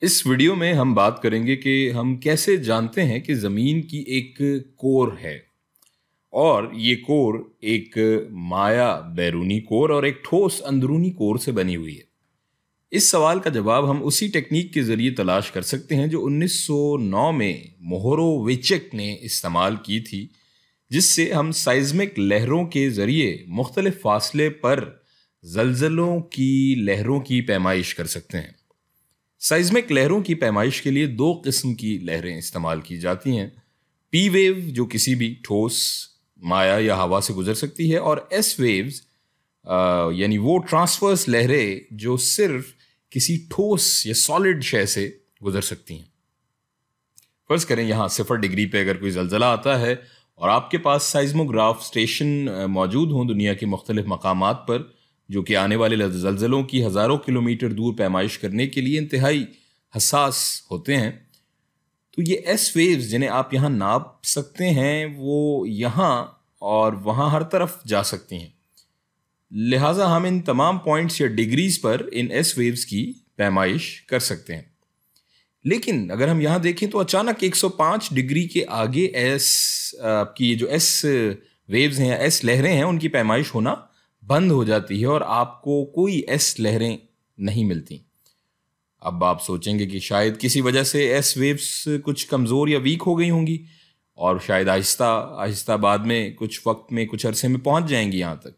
इस वीडियो में हम बात करेंगे कि हम कैसे जानते हैं कि ज़मीन की एक कोर है और ये कोर एक माया बैरूनी कोर और एक ठोस अंदरूनी कोर से बनी हुई है। इस सवाल का जवाब हम उसी टेक्निक के ज़रिए तलाश कर सकते हैं जो 1909 में मोहोरोविचक ने इस्तेमाल की थी, जिससे हम साइज़मिक लहरों के ज़रिए मुख्तलिफ फासले पर ज़लज़लों की लहरों की पैमाइश कर सकते हैं। साइज़मिक लहरों की पैमाइश के लिए दो किस्म की लहरें इस्तेमाल की जाती हैं। पी वेव जो किसी भी ठोस, माया या हवा से गुजर सकती है, और एस वेव्स यानी वो ट्रांसवर्स लहरें जो सिर्फ किसी ठोस या सॉलिड शय से गुजर सकती हैं। फर्ज करें यहाँ 0 डिग्री पे अगर कोई जलजला आता है और आपके पास साइज़मोग्राफ स्टेशन मौजूद हों दुनिया के मुख्तलिफ मकामात पर, जो कि आने वाले जलजलों की हज़ारों किलोमीटर दूर पैमाइश करने के लिए इंतहाई हसास होते हैं, तो ये एस वेव्स जिन्हें आप यहाँ नाप सकते हैं वो यहाँ और वहाँ हर तरफ जा सकती हैं। लिहाजा हम इन तमाम पॉइंट्स या डिग्रीज पर इन एस वेव्स की पैमाइश कर सकते हैं। लेकिन अगर हम यहाँ देखें तो अचानक 105 डिग्री के आगे आपकी जो एस वेव्स हैं या एस लहरें हैं उनकी पैमाइश होना बंद हो जाती है और आपको कोई एस लहरें नहीं मिलती। अब आप सोचेंगे कि शायद किसी वजह से एस वेव्स कुछ कमज़ोर या वीक हो गई होंगी और शायद आहिस्ता आहिस्ता बाद में कुछ वक्त में, कुछ अरसे में पहुंच जाएंगी यहाँ तक।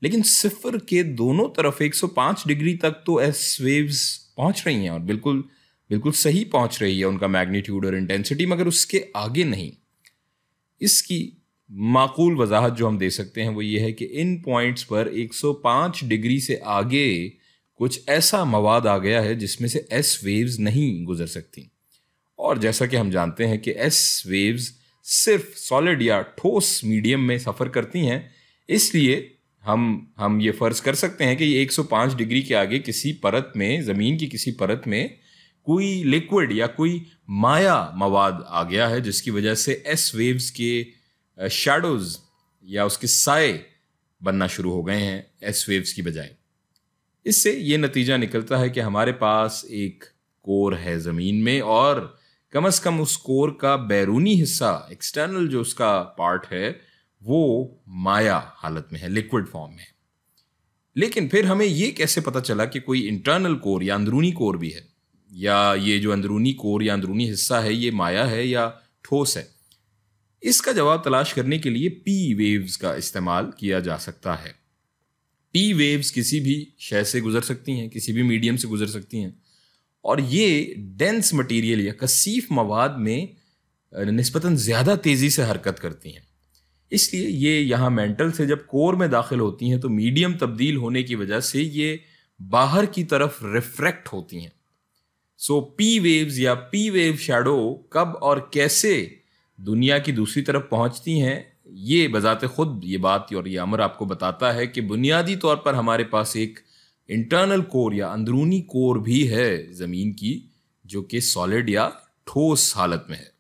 लेकिन 0 के दोनों तरफ 105 डिग्री तक तो एस वेव्स पहुंच रही हैं और बिल्कुल बिल्कुल सही पहुंच रही है उनका मैग्नीट्यूड और इंटेंसिटी, मगर उसके आगे नहीं। इसकी माकूल वजाहत जो हम दे सकते हैं वो ये है कि इन पॉइंट्स पर 105 डिग्री से आगे कुछ ऐसा मवाद आ गया है जिसमें से एस वेव्स नहीं गुजर सकती। और जैसा कि हम जानते हैं कि एस वेव्स सिर्फ सॉलिड या ठोस मीडियम में सफ़र करती हैं, इसलिए हम ये फ़र्ज़ कर सकते हैं कि ये 105 डिग्री के आगे किसी परत में, ज़मीन की किसी परत में कोई लिक्विड या कोई माया मवाद आ गया है, जिसकी वजह से एस वेव्स के शैडोज या उसके साए बनना शुरू हो गए हैं एस वेव्स की बजाय। इससे ये नतीजा निकलता है कि हमारे पास एक कोर है ज़मीन में और कम से कम उस कोर का बैरूनी हिस्सा, एक्सटर्नल जो उसका पार्ट है, वो माया हालत में है, लिक्विड फॉर्म में। लेकिन फिर हमें ये कैसे पता चला कि कोई इंटरनल कोर या अंदरूनी कोर भी है, या ये जो अंदरूनी कोर या अंदरूनी हिस्सा है ये माया है या ठोस है? इसका जवाब तलाश करने के लिए पी वेव्स का इस्तेमाल किया जा सकता है। पी वेव्स किसी भी शय से गुजर सकती हैं, किसी भी मीडियम से गुजर सकती हैं, और ये डेंस मटेरियल या कसीफ मवाद में निस्बतन ज़्यादा तेज़ी से हरकत करती हैं। इसलिए ये यहाँ मेंटल से जब कोर में दाखिल होती हैं तो मीडियम तब्दील होने की वजह से ये बाहर की तरफ रिफ्रैक्ट होती हैं। सो पी वेव्स या पी वेव शैडो कब और कैसे दुनिया की दूसरी तरफ पहुंचती हैं, ये बजाते खुद ये बात और ये अमर आपको बताता है कि बुनियादी तौर पर हमारे पास एक इंटरनल कोर या अंदरूनी कोर भी है ज़मीन की, जो कि सॉलिड या ठोस हालत में है।